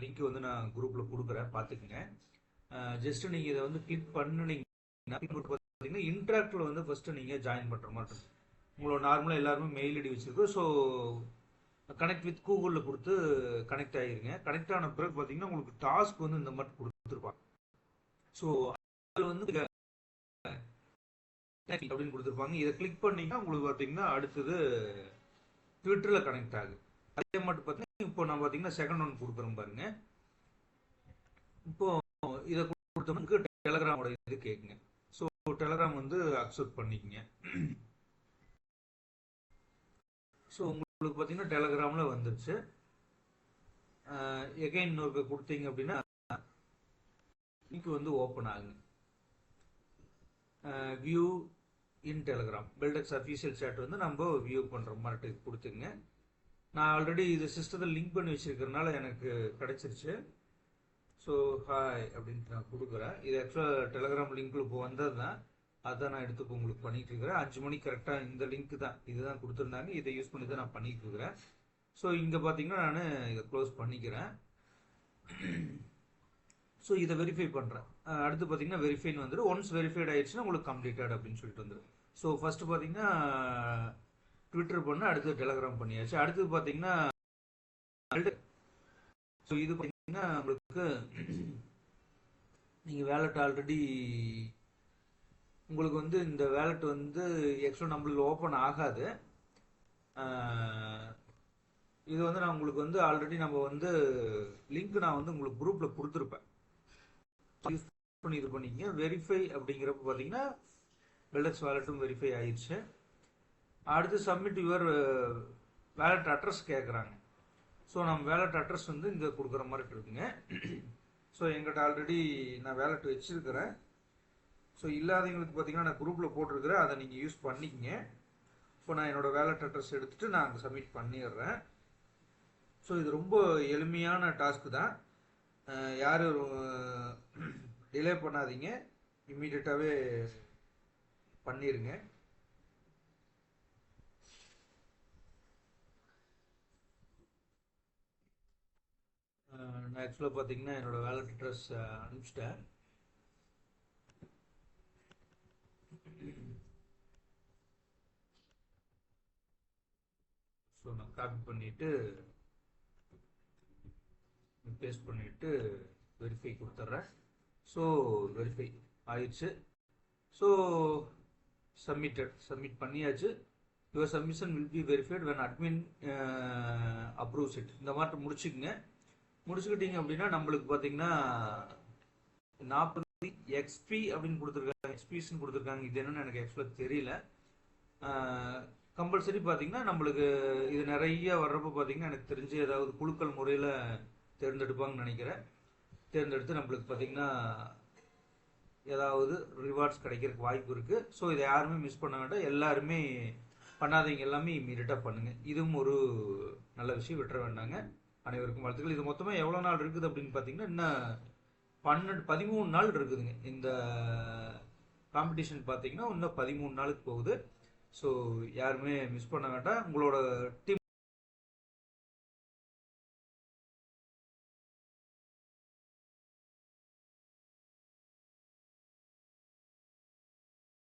Link வந்து நான் குரூப்ல கொடுக்குறேன், பார்த்துக்குங்க. ஜஸ்ட் நீங்க இதை வந்து கிளிக் பண்ணீங்கன்னா இன்டராக்டில் வந்து ஃபர்ஸ்ட் நீங்க ஜாயின் பண்ற மாதிரி இருக்கும். உங்களோட நார்மலாக எல்லாருமே மெயில் ஐடி வச்சிருக்கோம். ஸோ கனெக்ட் வித் கூகுளில் கொடுத்து கனெக்ட் ஆகிருங்க. கனெக்ட் ஆன பிறகு பார்த்தீங்கன்னா உங்களுக்கு டாஸ்க் வந்து இந்த மாதிரி கொடுத்துருப்பாங்க. ஸோ அது வந்து அப்படின்னு கொடுத்துருப்பாங்க. இதை கிளிக் பண்ணீங்கன்னா உங்களுக்கு பார்த்தீங்கன்னா அடுத்தது ட்விட்டரில் கனெக்ட் ஆகுது. அதே மட்டும் பார்த்தீங்கன்னா இப்போ நான் பார்த்தீங்கன்னா செகண்ட் ஒன் கொடுக்குறோம் பாருங்க. இப்போ இதை கொடுத்தவங்களுக்கு டெலகிராமோட இது கேட்குங்க. ஸோ டெலகிராம் வந்து அக்செப்ட் பண்ணிக்கங்க. ஸோ உங்களுக்கு பார்த்தீங்கன்னா டெலகிராமில் வந்துருச்சு. எகைன் இன்னொரு கொடுத்தீங்க அப்படின்னா லிங்க் வந்து ஓப்பன் ஆகுங்க. வியூ இன் டெலகிராம் பில்டெக்ஸ் அஃபீஷியல் சேட் வந்து நம்ம வியூ பண்ணுற மாதிரி கொடுத்துங்க. நான் ஆல்ரெடி இது சிஸ்டத்தில் லிங்க் பண்ணி வச்சிருக்கிறதுனால எனக்கு கிடைச்சிருச்சு. ஸோ ஹாய் அப்படின்ட்டு நான் கொடுக்குறேன். இது ஆக்சுவலாக டெலகிராம் லிங்க்ல இப்போ வந்தது தான், அதான் நான் எடுத்து உங்களுக்கு பண்ணிட்டு இருக்கிறேன். 5 மணிக்கு கரெக்டாக இந்த லிங்க் தான், இதுதான் கொடுத்துருந்தாங்க. இதை யூஸ் பண்ணி தான் நான் பண்ணிட்டு இருக்கிறேன். ஸோ இங்கே பார்த்தீங்கன்னா நான் இதை க்ளோஸ் பண்ணிக்கிறேன். ஸோ இதை வெரிஃபை பண்ணுறேன். அடுத்து பார்த்தீங்கன்னா வெரிஃபைன்னு வந்துடும். ஒன்ஸ் வெரிஃபைட் ஆயிடுச்சுன்னா உங்களுக்கு கம்ப்ளீட்டட் அப்படின்னு சொல்லிட்டு வந்துடும். ஸோ ஃபர்ஸ்ட் பார்த்தீங்கன்னா ட்விட்டர் பண்ண, அடுத்து டெலகிராம் பண்ணியாச்சு. அடுத்து பார்த்தீங்கன்னா ஸோ இது பார்த்தீங்கன்னா உங்களுக்கு நீங்கள் வேலட் ஆல்ரெடி உங்களுக்கு வந்து இந்த வேலட் வந்து ஆக்சுவலாக நம்மளுக்கு ஓப்பன் ஆகாது. இது வந்து நான் உங்களுக்கு வந்து ஆல்ரெடி நம்ம வந்து லிங்க் நான் வந்து உங்களுக்கு குரூப்பில் கொடுத்துருப்பேன். யூஸ் பண்ணி இது பண்ணிங்க. வெரிஃபை அப்படிங்கிறப்ப பார்த்தீங்கன்னா பில்டெக்ஸ் வேலட்டும் வெரிஃபை ஆயிடுச்சு. அடுத்து சப்மிட் யுவர் வேலட் அட்ரஸ் கேட்குறாங்க. ஸோ நம்ம வேலட் அட்ரஸ் வந்து இங்கே கொடுக்குற மாதிரி இருக்குங்க. ஸோ எங்கிட்ட ஆல்ரெடி நான் வேலட் வச்சிருக்கிறேன். ஸோ இல்லாதவங்களுக்கு பார்த்தீங்கன்னா நான் குரூப்பில் போட்டிருக்கிறேன், அதை நீங்கள் யூஸ் பண்ணிக்கங்க. இப்போ நான் என்னோடய வேலட் அட்ரஸ் எடுத்துகிட்டு நான் அங்கே சப்மிட் பண்ணிடுறேன். ஸோ இது ரொம்ப எளிமையான டாஸ்க்கு தான். யாரும் டிலே பண்ணாதீங்க, இம்மீடியட்டாகவே பண்ணிடுங்க. நான் ஆக்சுவலாக பார்த்தீங்கன்னா என்னோடய வேலட் அட்ரஸ் அனுப்பிச்சிட்டேன். ஸோ நான் காப்பி பண்ணிவிட்டு பேஸ்ட் பண்ணிவிட்டு வெரிஃபை கொடுத்துட்றேன். ஸோ வெரிஃபை ஆயிடுச்சு. ஸோ சப்மிட் பண்ணியாச்சு. Your submission will be verified when admin approves it. இந்த மாதிரி முடிச்சுக்குங்க. முடிச்சுக்கிட்டீங்க அப்படின்னா நம்மளுக்கு பார்த்தீங்கன்னா 40 எக்ஸ்பி அப்படின்னு கொடுத்துருக்காங்க, எக்ஸ்பிஷன் கொடுத்துருக்காங்க. இது என்னன்னு எனக்கு ஆக்சுவலாக தெரியல. கம்பல்சரி பார்த்தீங்கன்னா நம்மளுக்கு இது நிறைய வர்றப்போ பார்த்தீங்கன்னா எனக்கு தெரிஞ்சு ஏதாவது குழுக்கள் முறையில் தேர்ந்தெடுப்பாங்கன்னு நினைக்கிறேன். தேர்ந்தெடுத்து நம்மளுக்கு பார்த்தீங்கன்னா ஏதாவது ரிவார்ட்ஸ் கிடைக்கிறதுக்கு வாய்ப்பு இருக்குது. ஸோ இதை யாருமே மிஸ் பண்ண வேண்டாம், எல்லாருமே பண்ணாதீங்க, எல்லாமே இமீடியட்டாக பண்ணுங்கள். இதுவும் ஒரு நல்ல விஷயம், விட்டுற வேண்டாங்க. அனைவருக்கும் வாழ்த்துக்கள். இது மொத்தமாக எவ்வளோ நாள் இருக்குது அப்படின்னு பார்த்தீங்கன்னா இன்னும் 13 நாள் இருக்குதுங்க. இந்த காம்படிஷன் பார்த்தீங்கன்னா இன்னும் 13 நாளுக்கு போகுது. ஸோ யாருமே மிஸ் பண்ண வேண்டாம். உங்களோட டீம்